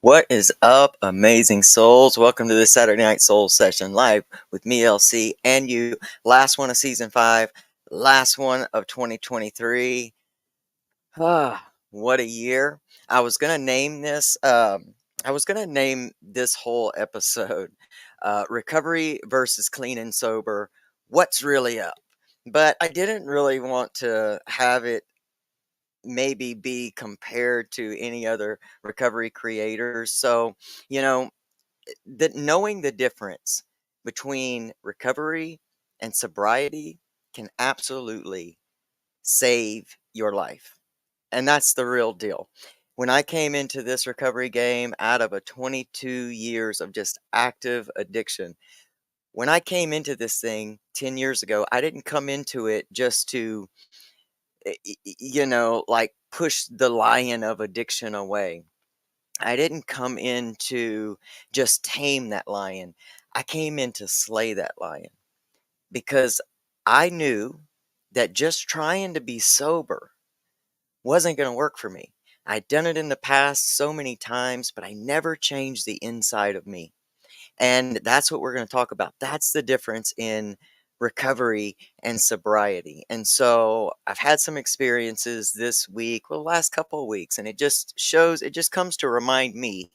What is up, amazing souls? Welcome to this Saturday Night Soul Session live with me, LC, and you. Last one of season 5, last one of 2023. What a year. I was gonna name this, whole episode, Recovery versus Clean and Sober. What's really up? But I didn't really want to have it maybe be compared to any other recovery creators. So, you know, that knowing the difference between recovery and sobriety can absolutely save your life. And that's the real deal. When I came into this recovery game out of a 22 years of just active addiction, when I came into this thing 10 years ago, I didn't come into it just to, like push the lion of addiction away. I didn't come in to just tame that lion. I came in to slay that lion because I knew that just trying to be sober wasn't going to work for me. I'd done it in the past so many times, but I never changed the inside of me. And that's what we're going to talk about. That's the difference in recovery and sobriety. And so I've had some experiences this week, well, the last couple of weeks, and it just comes to remind me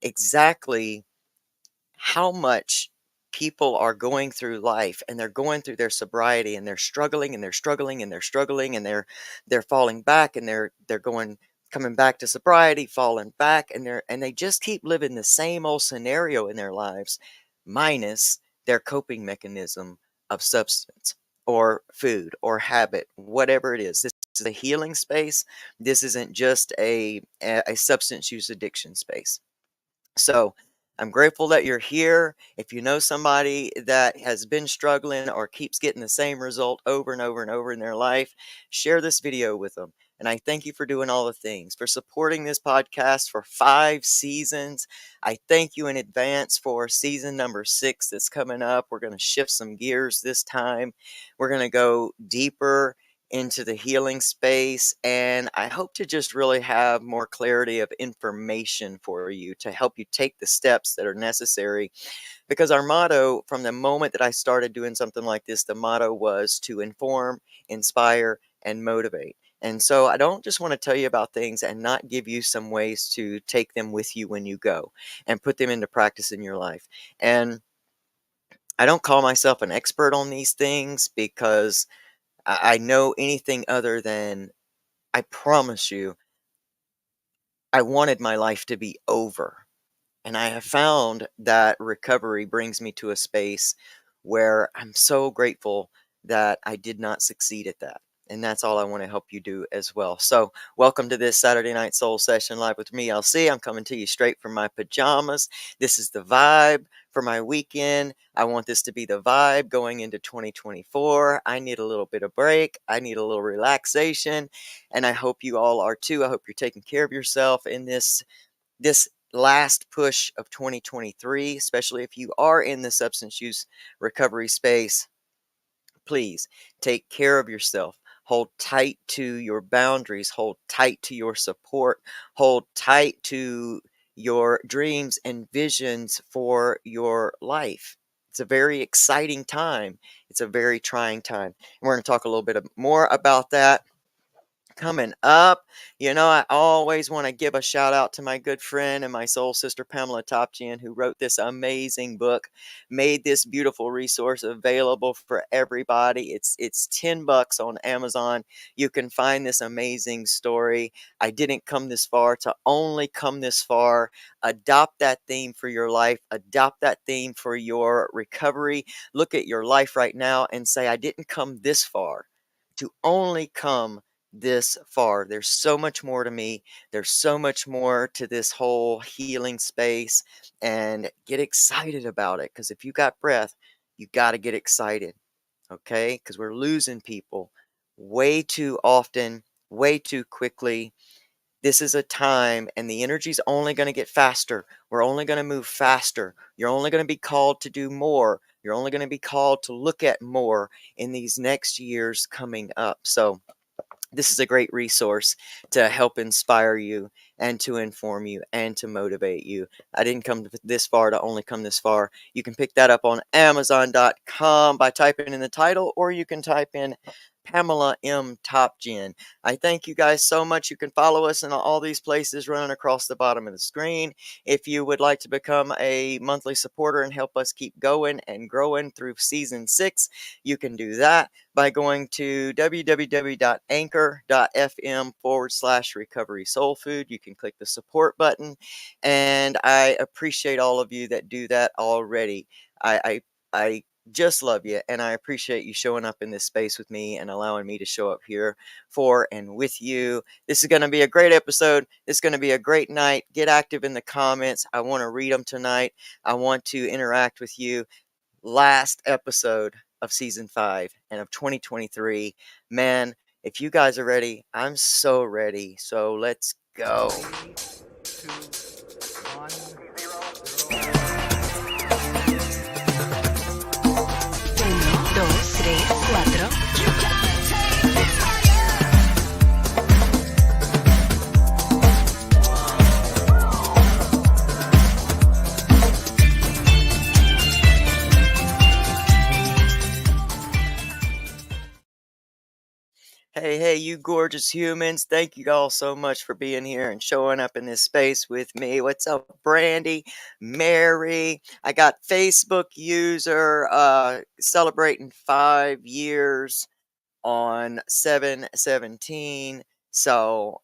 exactly how much people are going through life, and they're going through their sobriety, and they're struggling and they're struggling and they're struggling, and they're falling back, and they're going coming back to sobriety, falling back, and they just keep living the same old scenario in their lives, minus their coping mechanism of substance or food or habit, whatever it is. This is a healing space. This isn't just a substance use addiction space. So I'm grateful that you're here. If you know somebody that has been struggling or keeps getting the same result over and over and over in their life, share this video with them. And I thank you for doing all the things, for supporting this podcast for 5 seasons. I thank you in advance for season number 6 that's coming up. We're going to shift some gears this time. We're going to go deeper into the healing space, and I hope to just really have more clarity of information for you to help you take the steps that are necessary, because our motto from the moment that I started doing something like this, the motto was to inform, inspire, and motivate. And so I don't just want to tell you about things and not give you some ways to take them with you when you go and put them into practice in your life. And I don't call myself an expert on these things because I know anything other than, I promise you, I wanted my life to be over. And I have found that recovery brings me to a space where I'm so grateful that I did not succeed at that. And that's all I want to help you do as well. So, welcome to this Saturday Night Soul Session live with me, LC. I'm coming to you straight from my pajamas. This is the vibe for my weekend. I want this to be the vibe going into 2024. I need a little bit of break. I need a little relaxation. And I hope you all are too. I hope you're taking care of yourself in this last push of 2023, especially if you are in the substance use recovery space. Please take care of yourself. Hold tight to your boundaries. Hold tight to your support. Hold tight to your dreams and visions for your life. It's a very exciting time. It's a very trying time. And we're going to talk a little bit more about that coming up. I always want to give a shout out to my good friend and my soul sister, Pamela Topchian, who wrote this amazing book, made this beautiful resource available for everybody. It's $10 on Amazon. You can find this amazing story. I didn't come this far to only come this far. Adopt that theme for your life. Adopt that theme for your recovery. Look at your life right now and say, I didn't come this far to only come this far. There's so much more to me. There's so much more to this whole healing space, and get excited about it. Because if you got breath, you got to get excited. Okay? Because we're losing people way too often, way too quickly. This is a time, and the energy's only going to get faster. We're only going to move faster. You're only going to be called to do more. You're only going to be called to look at more in these next years coming up. So this is a great resource to help inspire you and to inform you and to motivate you. I didn't come this far to only come this far. You can pick that up on Amazon.com by typing in the title, or you can type in Pamela M. Top Gen. I thank you guys so much. You can follow us in all these places running across the bottom of the screen. If you would like to become a monthly supporter and help us keep going and growing through season 6, you can do that by going to www.anchor.fm/recovery soul food. You can click the support button, and I appreciate all of you that do that already. I just love you, and I appreciate you showing up in this space with me and allowing me to show up here for and with you. This is going to be a great episode. It's going to be a great night. Get active in the comments. I want to read them tonight. I want to interact with you. Last episode of season 5 and of 2023. Man, if you guys are ready, I'm so ready. So let's go. 3, 2, 1, 0. 1, 2, 3, 4. Hey, you gorgeous humans. Thank you all so much for being here and showing up in this space with me. What's up, Brandy? Mary? I got Facebook user celebrating 5 years on 7/17. So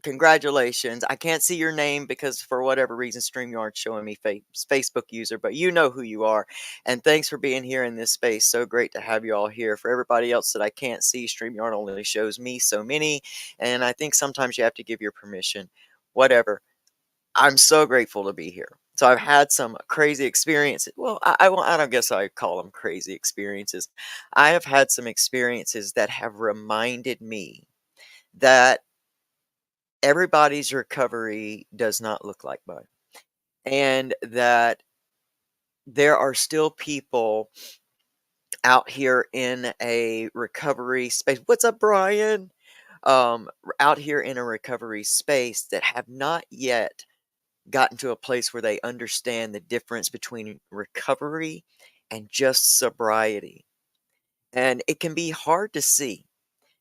congratulations. I can't see your name because for whatever reason StreamYard's showing me Facebook user, but you know who you are. And thanks for being here in this space. So great to have you all here. For everybody else that I can't see, StreamYard only shows me so many. And I think sometimes you have to give your permission. Whatever. I'm so grateful to be here. So I've had some crazy experiences. Well, I don't guess I call them crazy experiences. I have had some experiences that have reminded me that everybody's recovery does not look like mine, and that there are still people out here in a recovery space. What's up, Brian? Out here in a recovery space that have not yet gotten to a place where they understand the difference between recovery and just sobriety. And it can be hard to see.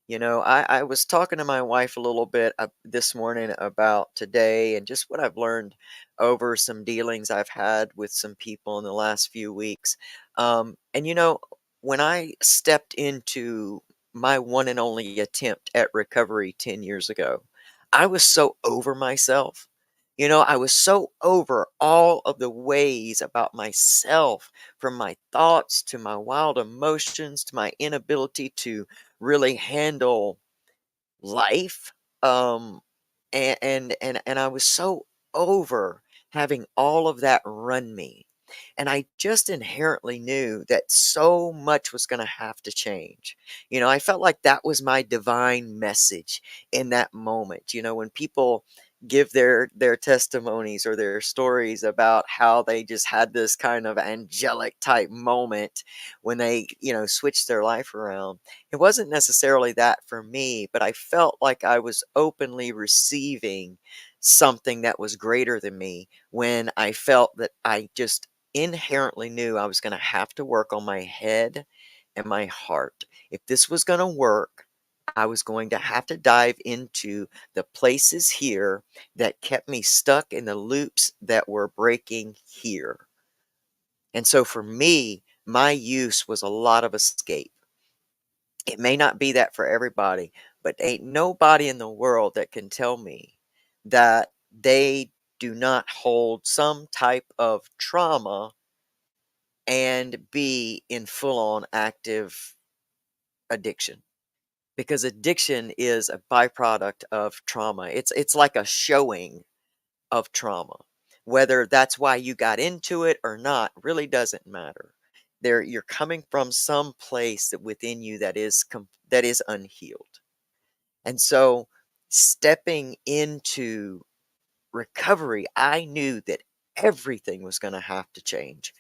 You know, I was talking to my wife a little bit this morning about today and just what I've learned over some dealings I've had with some people in the last few weeks. And, you know, when I stepped into my one and only attempt at recovery 10 years ago, I was so over myself. You know, I was so over all of the ways about myself, from my thoughts to my wild emotions to my inability to really handle life. Um, and I was so over having all of that run me. And I just inherently knew that so much was going to have to change. You know, I felt like that was my divine message in that moment. You know, when people give their testimonies or their stories about how they just had this kind of angelic type moment when they, you know, switched their life around. It wasn't necessarily that for me, but I felt like I was openly receiving something that was greater than me when I felt that I just inherently knew I was going to have to work on my head and my heart. If this was going to work, I was going to have to dive into the places here that kept me stuck in the loops that were breaking here. And so for me, my use was a lot of escape. It may not be that for everybody, but ain't nobody in the world that can tell me that they do not hold some type of trauma and be in full on active addiction. Because addiction is a byproduct of trauma. It's like a showing of trauma. Whether that's why you got into it or not really doesn't matter. There, you're coming from some place that within you that is unhealed. And so stepping into recovery, I knew that everything was going to have to change.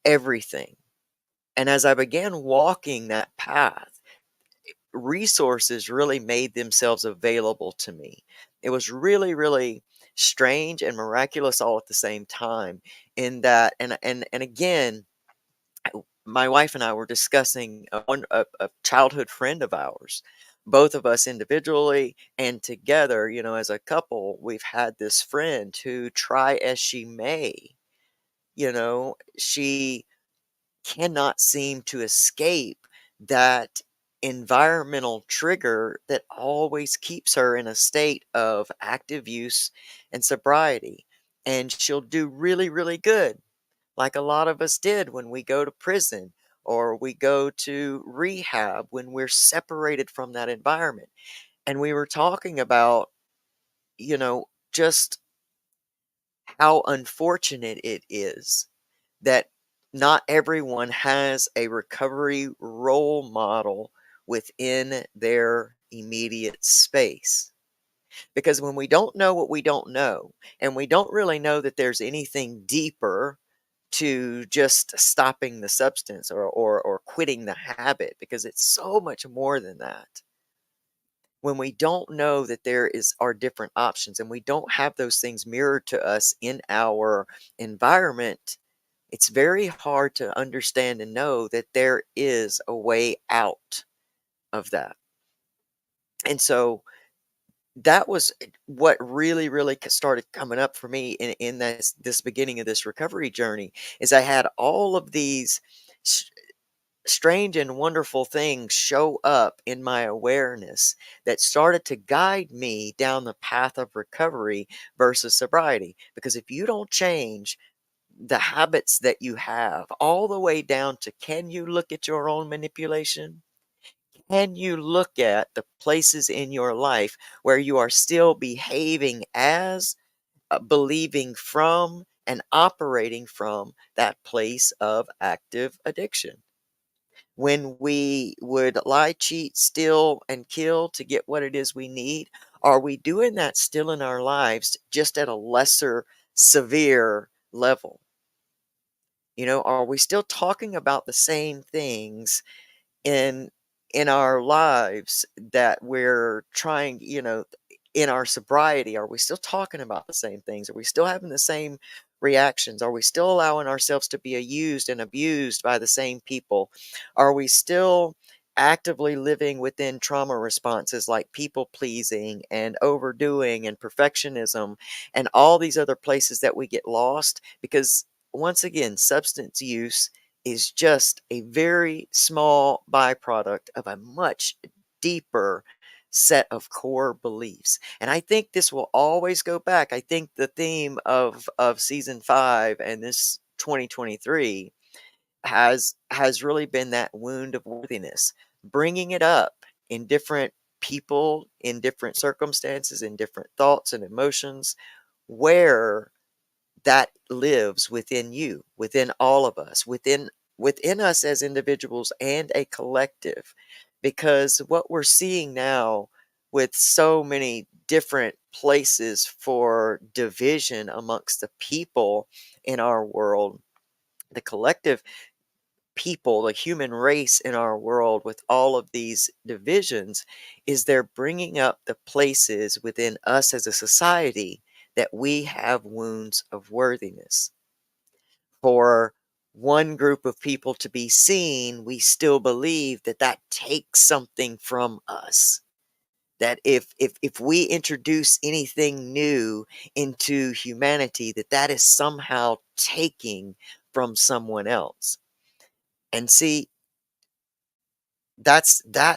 Everything. And as I began walking that path, resources really made themselves available to me. It was really, really strange and miraculous all at the same time in that and again, my wife and I were discussing a childhood friend of ours. Both of us individually and together, as a couple, we've had this friend who, try as she may, she cannot seem to escape that environmental trigger that always keeps her in a state of active use and sobriety. And she'll do really, really good, like a lot of us did when we go to prison or we go to rehab when we're separated from that environment. And we were talking about, just how unfortunate it is that not everyone has a recovery role model within their immediate space. Because when we don't know what we don't know, and we don't really know that there's anything deeper to just stopping the substance or quitting the habit, because it's so much more than that. When we don't know that there are different options and we don't have those things mirrored to us in our environment, it's very hard to understand and know that there is a way out of that. And so that was what really, really started coming up for me in this beginning of this recovery journey. Is I had all of these s- strange and wonderful things show up in my awareness that started to guide me down the path of recovery versus sobriety. Because if you don't change the habits that you have, all the way down to, can you look at your own manipulation? Can you look at the places in your life where you are still behaving as, believing from, and operating from that place of active addiction? When we would lie, cheat, steal, and kill to get what it is we need, are we doing that still in our lives, just at a lesser severe level? Are we still talking about the same things in in our lives that we're trying, in our sobriety? Are we still talking about the same things? Are we still having the same reactions? Are we still allowing ourselves to be used and abused by the same people? Are we still actively living within trauma responses like people pleasing and overdoing and perfectionism and all these other places that we get lost? Because once again, substance use is just a very small byproduct of a much deeper set of core beliefs. And I think this will always go back. I think the theme of season 5 and this 2023 has really been that wound of worthiness, bringing it up in different people, in different circumstances, in different thoughts and emotions, where that lives within you, within all of us, within us as individuals and a collective. Because what we're seeing now with so many different places for division amongst the people in our world, the collective people, the human race in our world, with all of these divisions, is they're bringing up the places within us as a society that we have wounds of worthiness. For one group of people to be seen, we still believe that that takes something from us. That if we introduce anything new into humanity, that that is somehow taking from someone else. And see, that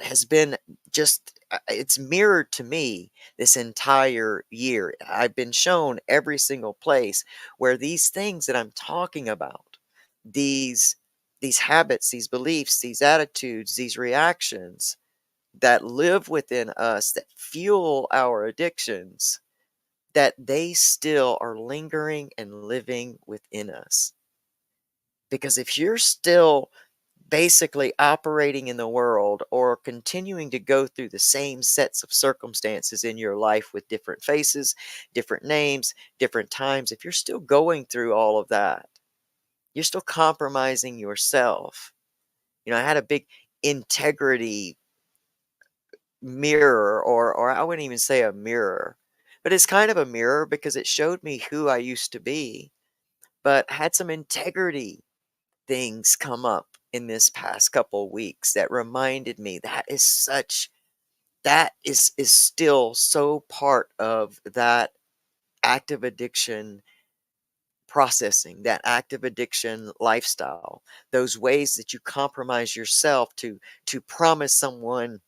has been just it's mirrored to me this entire year. I've been shown every single place where these things that I'm talking about, these these habits, these beliefs, these attitudes, these reactions that live within us, that fuel our addictions, that they still are lingering and living within us. Because if you're still basically operating in the world or continuing to go through the same sets of circumstances in your life with different faces, different names, different times, if you're still going through all of that, you're still compromising yourself. I had a big integrity mirror, or I wouldn't even say a mirror, but it's kind of a mirror because it showed me who I used to be, but had some integrity things come up in this past couple weeks that reminded me that is still so part of that active addiction processing, that active addiction lifestyle, those ways that you compromise yourself to promise someone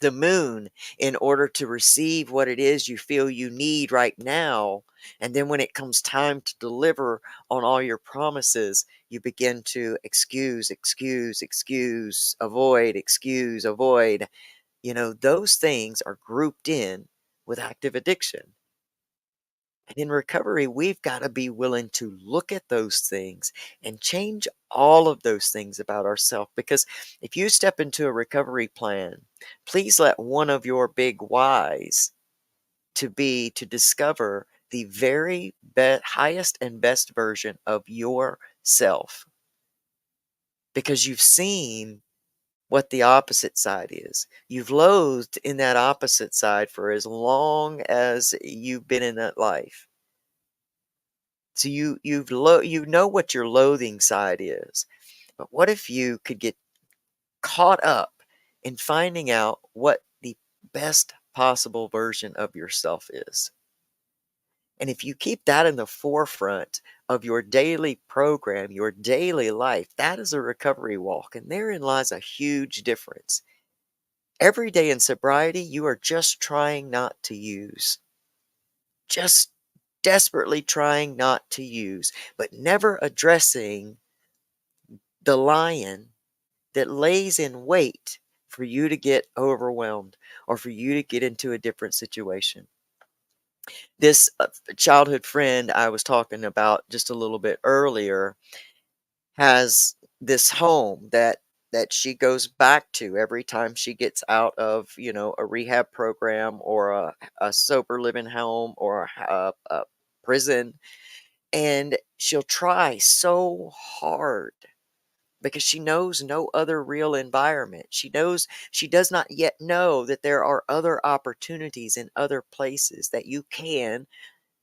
the moon in order to receive what it is you feel you need right now. And then when it comes time to deliver on all your promises, you begin to excuse, avoid. Those things are grouped in with active addiction. And in recovery, we've got to be willing to look at those things and change all of those things about ourselves. Because if you step into a recovery plan, please let one of your big whys to be to discover the very highest and best version of yourself. Because you've seen what the opposite side is. You've loathed in that opposite side for as long as you've been in that life. So you know what your loathing side is. But what if you could get caught up in finding out what the best possible version of yourself is? And if you keep that in the forefront of your daily program, your daily life, that is a recovery walk. And therein lies a huge difference. Every day in sobriety, you are just trying not to use. Just desperately trying not to use, but never addressing the lion that lays in wait for you to get overwhelmed or for you to get into a different situation. This childhood friend I was talking about just a little bit earlier has this home that she goes back to every time she gets out of, a rehab program or a sober living home or a prison. And she'll try so hard because she knows no other real environment. She does not yet know that there are other opportunities in other places that you can,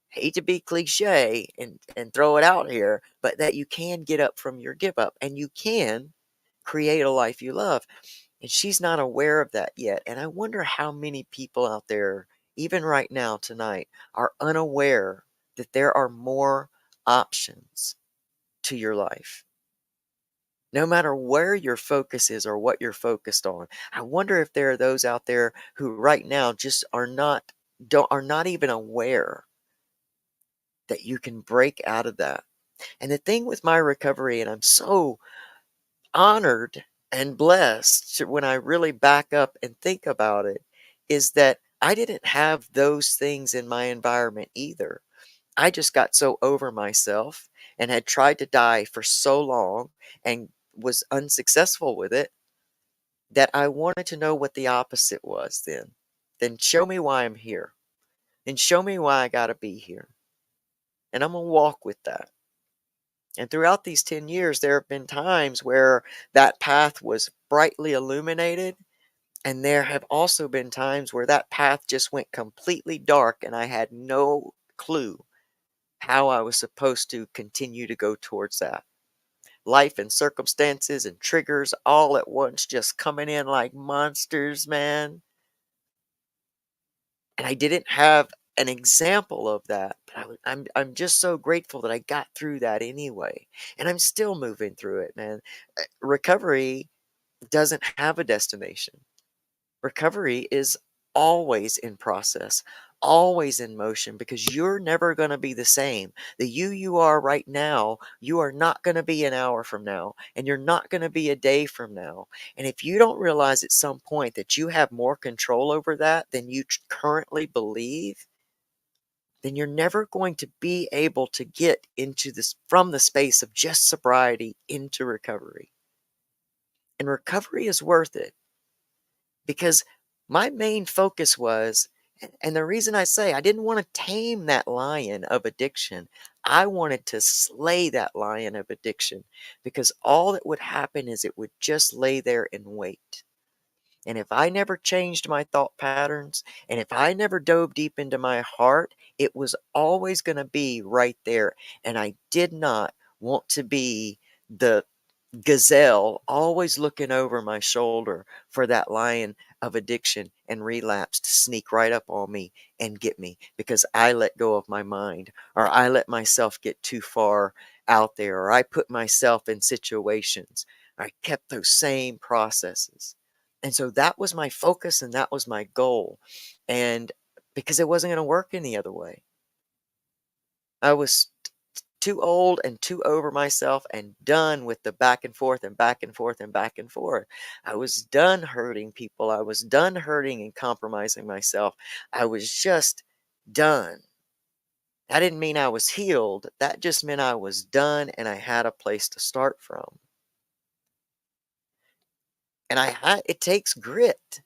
hate to be cliche and throw it out here, but that you can get up from your give up and you can create a life you love. And she's not aware of that yet. And I wonder how many people out there, even right now, tonight, are unaware that there are more options to your life. No matter where your focus is or what you're focused on, I wonder if there are those out there who right now just are not even aware that you can break out of that. And the thing with my recovery, and I'm so honored and blessed when I really back up and think about it, is that I didn't have those things in my environment either. I just got so over myself and had tried to die for so long and was unsuccessful with it that I wanted to know what the opposite was then. Then show me why I'm here. Then show me why I got to be here. And I'm going to walk with that. And throughout these 10 years, there have been times where that path was brightly illuminated. And there have also been times where that path just went completely dark and I had no clue how I was supposed to continue to go towards that. Life and circumstances and triggers all at once just coming in like monsters, man. And I didn't have an example of that, but I'm just so grateful that I got through that anyway, and I'm still moving through it, man. Recovery doesn't have a destination. Recovery is always in process, always in motion, because you're never going to be the same. The you are right now, you are not going to be an hour from now, and you're not going to be a day from now. And if you don't realize at some point that you have more control over that than you currently believe, then you're never going to be able to get into this from the space of just sobriety into recovery. And recovery is worth it. Because my main focus was, and the reason I say I didn't want to tame that lion of addiction, I wanted to slay that lion of addiction because all that would happen is it would just lay there and wait. And if I never changed my thought patterns, and if I never dove deep into my heart, it was always going to be right there. And I did not want to be the gazelle always looking over my shoulder for that lion of addiction and relapse to sneak right up on me and get me because I let go of my mind, or I let myself get too far out there, or I put myself in situations. I kept those same processes. And so that was my focus and that was my goal. And because it wasn't going to work any other way. I was too old and too over myself and done with the back and forth and back and forth and back and forth. I was done hurting people. I was done hurting and compromising myself. I was just done. That didn't mean I was healed. That just meant I was done and I had a place to start from. And it takes grit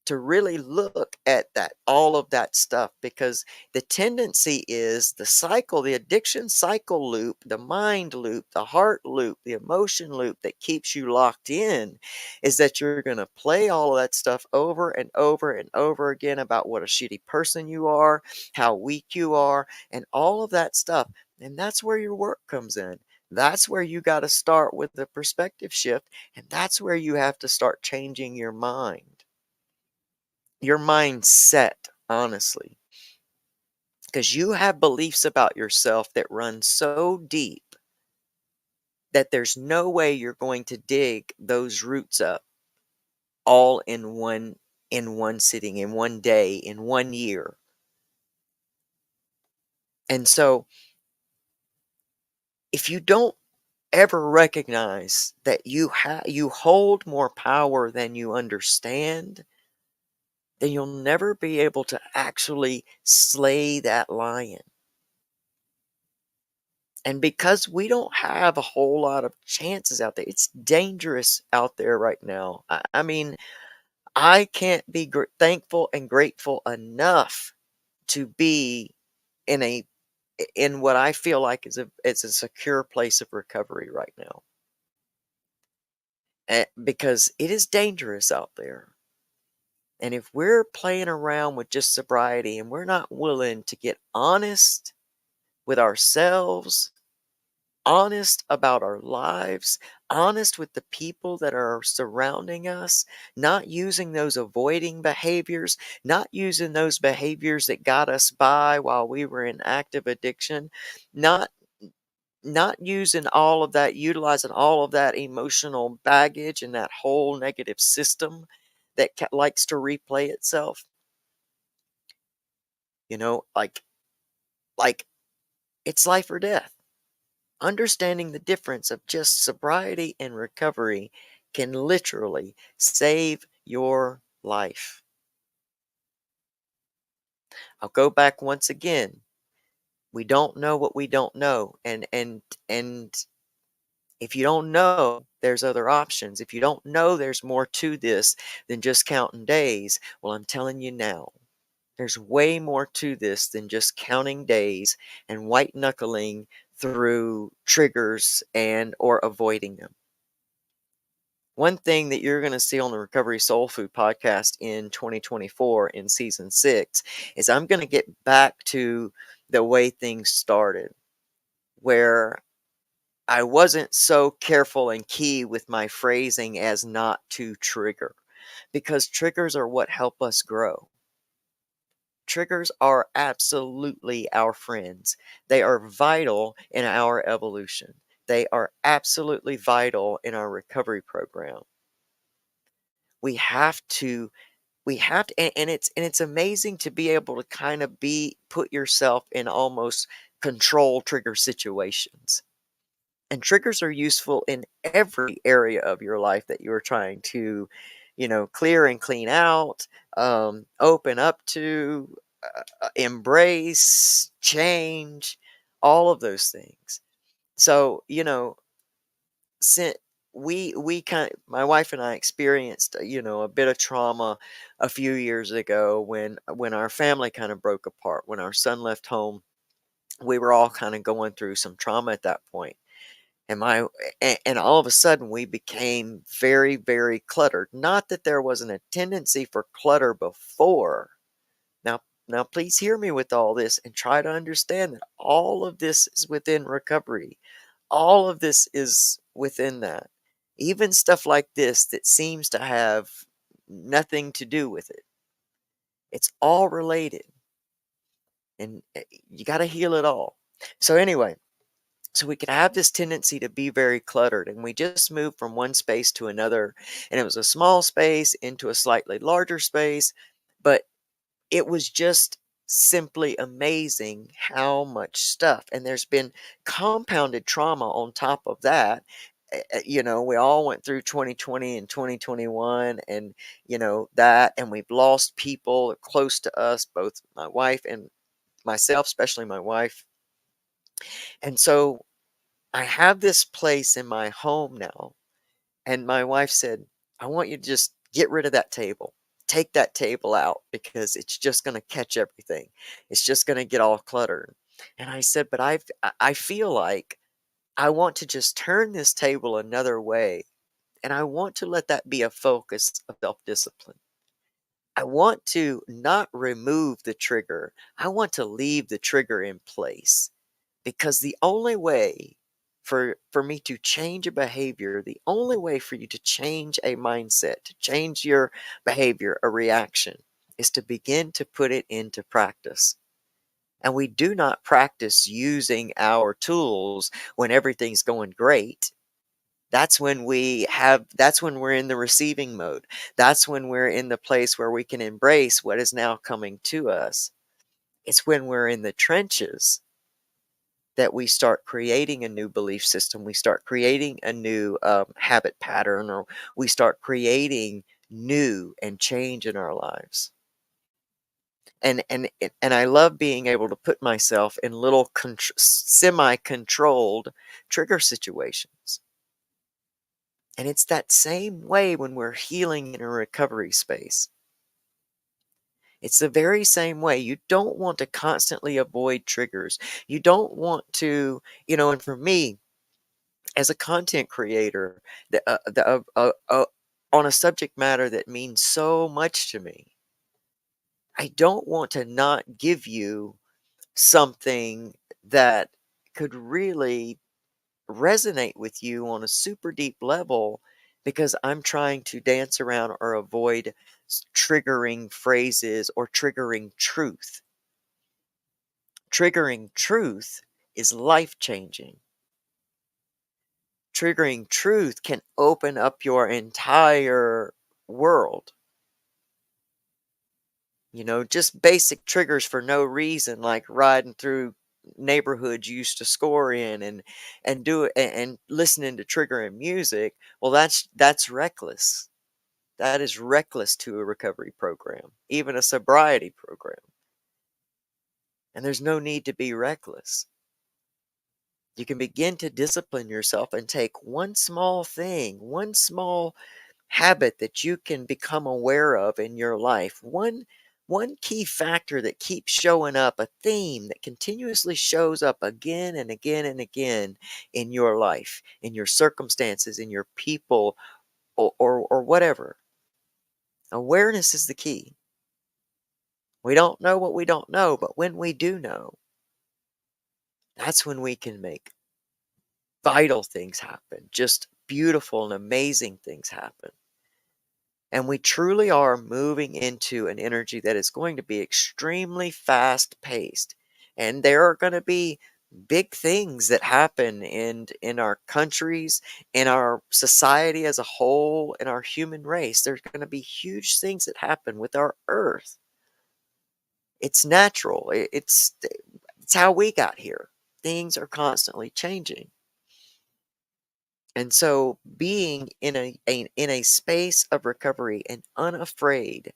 to really look at that, all of that stuff, because the tendency is the cycle, the addiction cycle loop, the mind loop, the heart loop, the emotion loop that keeps you locked in is that you're going to play all of that stuff over and over and over again about what a shitty person you are, how weak you are, and all of that stuff. And that's where your work comes in. That's where you got to start with the perspective shift, and that's where you have to start changing your mindset, honestly, because you have beliefs about yourself that run so deep that there's no way you're going to dig those roots up all in one sitting, in one day, in one year. And so if you don't ever recognize that you hold more power than you understand, then you'll never be able to actually slay that lion. And because we don't have a whole lot of chances out there, it's dangerous out there right now. I mean, I can't be thankful and grateful enough to be in a in what I feel like is a secure place of recovery right now. Because it is dangerous out there. And if we're playing around with just sobriety and we're not willing to get honest with ourselves, honest about our lives, honest with the people that are surrounding us, not using those avoiding behaviors, not using those behaviors that got us by while we were in active addiction, not not using all of that, utilizing all of that emotional baggage and that whole negative system that likes to replay itself. You know, like it's life or death. Understanding the difference of just sobriety and recovery can literally save your life. I'll go back once again. We don't know what we don't know. And if you don't know, there's other options. If you don't know there's more to this than just counting days, well, I'm telling you now. There's way more to this than just counting days and white knuckling through triggers and or avoiding them. One thing that you're going to see on the Recovery Soul Food podcast in 2024 in season 6 is I'm going to get back to the way things started, where I wasn't so careful and key with my phrasing as not to trigger, because triggers are what help us grow. Triggers are absolutely our friends. They are vital in our evolution. They are absolutely vital in our recovery program. We have to and it's amazing to be able to kind of put yourself in almost control trigger situations. And triggers are useful in every area of your life that you're trying to, clear and clean out, open up to, embrace, change, all of those things. So, since we kind my wife and I experienced, a bit of trauma a few years ago when our family kind of broke apart. When our son left home, we were all kind of going through some trauma at that point. And and all of a sudden we became very, very cluttered. Not that there wasn't a tendency for clutter before. Now please hear me with all this and try to understand that all of this is within recovery. All of this is within that. Even stuff like this that seems to have nothing to do with it. It's all related, and you got to heal it all. So anyway, so we could have this tendency to be very cluttered, and we just moved from one space to another, and it was a small space into a slightly larger space, but it was just simply amazing how much stuff, and there's been compounded trauma on top of that. We all went through 2020 and 2021, and that, and we've lost people close to us, both my wife and myself, especially my wife. And so I have this place in my home now, and my wife said, "I want you to just get rid of that table. Take that table out because it's just going to catch everything. It's just going to get all cluttered." And I said, "But I feel like I want to just turn this table another way, and I want to let that be a focus of self-discipline. I want to not remove the trigger. I want to leave the trigger in place." Because the only way for me to change a behavior, the only way for you to change a mindset, to change your behavior, a reaction, is to begin to put it into practice. And we do not practice using our tools when everything's going great. That's when we're in the receiving mode. That's when we're in the place where we can embrace what is now coming to us. It's when we're in the trenches that we start creating a new belief system, we start creating a new habit pattern, or we start creating new and change in our lives. And I love being able to put myself in little semi-controlled trigger situations. And it's that same way when we're healing in a recovery space. It's the very same way. You don't want to constantly avoid triggers. You don't want to, and for me, as a content creator, on a subject matter that means so much to me, I don't want to not give you something that could really resonate with you on a super deep level because I'm trying to dance around or avoid triggering phrases or triggering truth. Triggering truth is life changing. Triggering truth can open up your entire world. Just basic triggers for no reason, like riding through neighborhoods you used to score in and do it and listening to triggering music. Well, that's reckless. That is reckless to a recovery program, even a sobriety program. And there's no need to be reckless. You can begin to discipline yourself and take one small thing, one small habit that you can become aware of in your life, one key factor that keeps showing up, a theme that continuously shows up again and again and again in your life, in your circumstances, in your people, or whatever. Awareness is the key. We don't know what we don't know, but when we do know, that's when we can make vital things happen, just beautiful and amazing things happen. And we truly are moving into an energy that is going to be extremely fast paced. And there are going to be big things that happen in our countries, in our society as a whole, in our human race. There's going to be huge things that happen with our earth. It's natural. It's how we got here. Things are constantly changing. And so being in a space of recovery and unafraid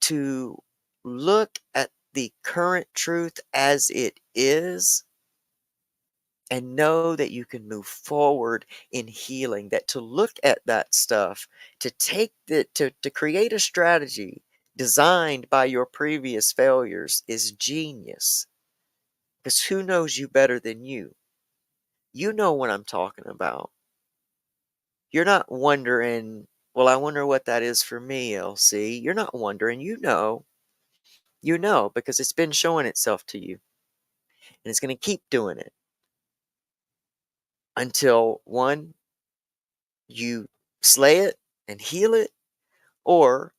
to look at the current truth as it is and know that you can move forward in healing, that to look at that stuff, to take to create a strategy designed by your previous failures is genius. Because who knows you better than you? You know what I'm talking about. You're not wondering, well, I wonder what that is for me, LC. You're not wondering, you know. You know, because it's been showing itself to you. And it's going to keep doing it until one, you slay it and heal it, or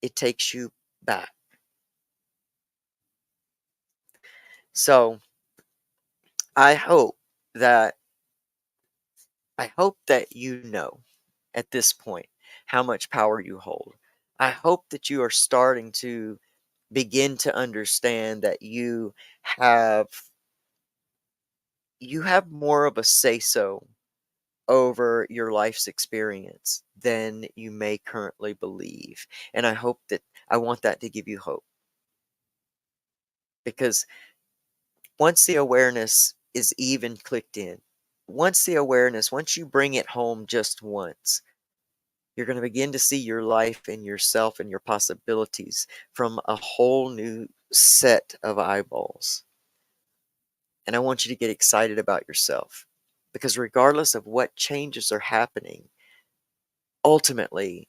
it takes you back. So I hope that I hope that you know at this point how much power you hold. I hope that you are starting to begin to understand that have you have more of a say so over your life's experience than you may currently believe. And I want that to give you hope, because once the awareness is even clicked in, once you bring it home just once, you're going to begin to see your life and yourself and your possibilities from a whole new set of eyeballs. And I want you to get excited about yourself, because regardless of what changes are happening, ultimately,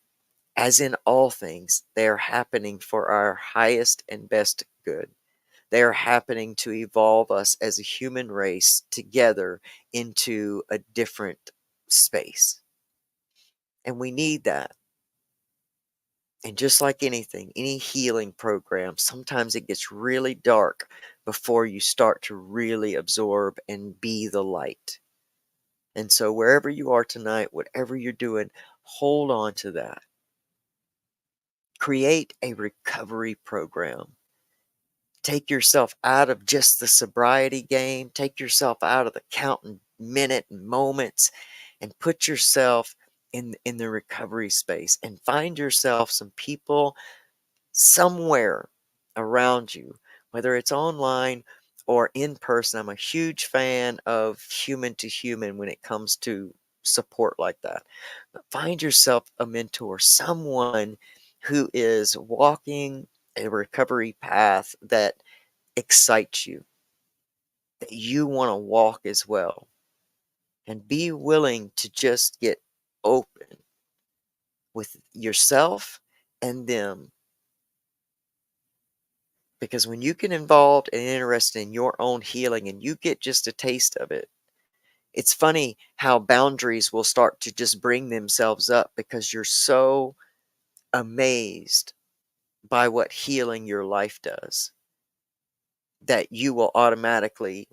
as in all things, they are happening for our highest and best good. They are happening to evolve us as a human race together into a different space. And we need that. And just like anything, any healing program, sometimes it gets really dark before you start to really absorb and be the light. And so, wherever you are tonight, whatever you're doing, hold on to that. Create a recovery program. Take yourself out of just the sobriety game, take yourself out of the counting minute and moments, and put yourself in the recovery space, and find yourself some people somewhere around you, whether it's online or in person. I'm a huge fan of human to human when it comes to support like that. But find yourself a mentor, someone who is walking a recovery path that excites you, that you want to walk as well. And be willing to just get open with yourself and them. Because when you get involved and interested in your own healing and you get just a taste of it, it's funny how boundaries will start to just bring themselves up because you're so amazed by what healing your life does that you will automatically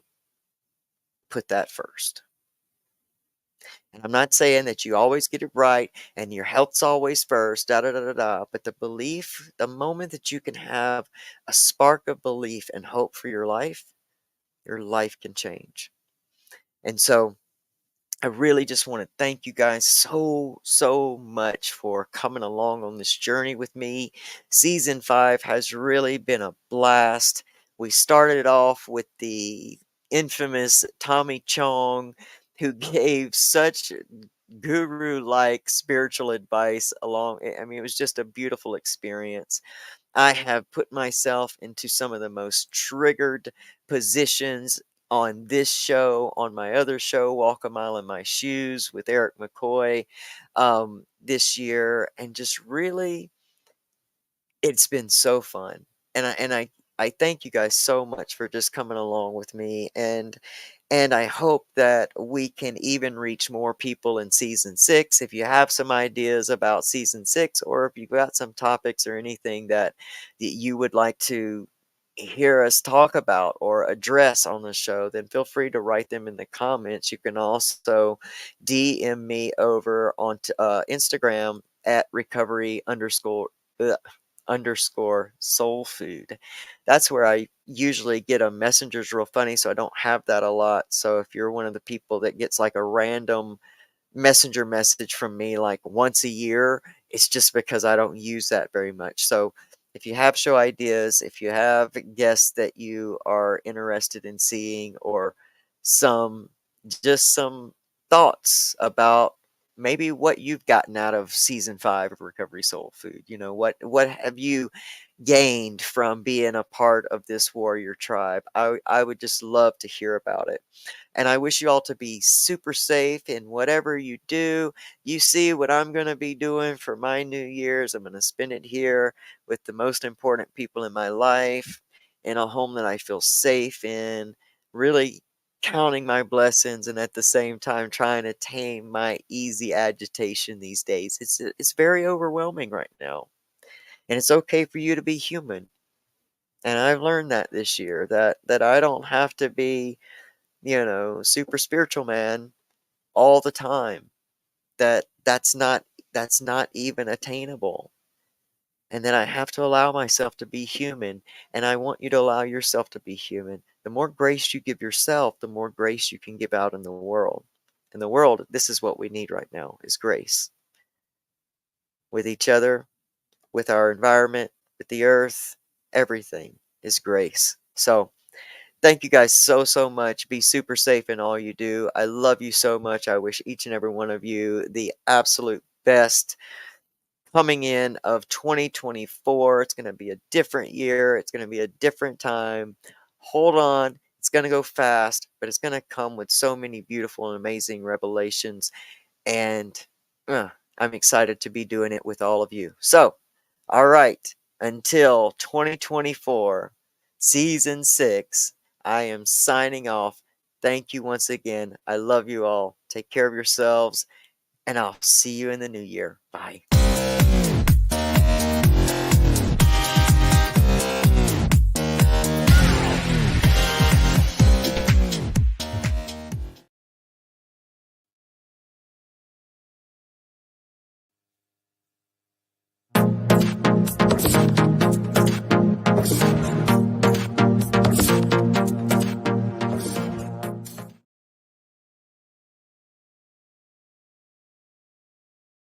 put that first. And I'm not saying that you always get it right and your health's always first, da da da da da. But the belief, the moment that you can have a spark of belief and hope for your life can change. And so I really just want to thank you guys so, so much for coming along on this journey with me. Season 5 has really been a blast. We started off with the infamous Tommy Chong, who gave such guru like spiritual advice along. I mean, it was just a beautiful experience. I have put myself into some of the most triggered positions on this show, on my other show, Walk a Mile in My Shoes with Eric McCoy, this year, and just really, it's been so fun. And I thank you guys so much for just coming along with me, and I hope that we can even reach more people in season 6. If you have some ideas about season 6, or if you've got some topics or anything that you would like to hear us talk about or address on the show, then feel free to write them in the comments. You can also DM me over on Instagram at recovery underscore soul food. That's where I usually get a messenger's real funny, so I don't have that a lot. So if you're one of the people that gets like a random messenger message from me like once a year, it's just because I don't use that very much. So if you have show ideas, if you have guests that you are interested in seeing, or some some thoughts about maybe what you've gotten out of season 5 of Recovery Soul Food. What have you gained from being a part of this warrior tribe? I would just love to hear about it. And I wish you all to be super safe in whatever you do. You see what I'm going to be doing for my New Year's. I'm going to spend it here with the most important people in my life, in a home that I feel safe in, really counting my blessings and at the same time trying to tame my easy agitation these days. It's very overwhelming right now. And it's okay for you to be human. And I've learned that this year, that I don't have to be, super spiritual man all the time. That's not even attainable. And then I have to allow myself to be human, and I want you to allow yourself to be human. The more grace you give yourself, the more grace you can give out in the world. In the world, this is what we need right now, is grace. With each other, with our environment, with the earth, everything is grace. So, thank you guys so much. Be super safe in all you do. I love you so much. I wish each and every one of you the absolute best coming in of 2024. It's going to be a different year. It's going to be a different time. Hold on. It's going to go fast, but it's going to come with so many beautiful and amazing revelations. And I'm excited to be doing it with all of you. So, all right, until 2024, season 6, I am signing off. Thank you once again. I love you all. Take care of yourselves, and I'll see you in the new year. Bye.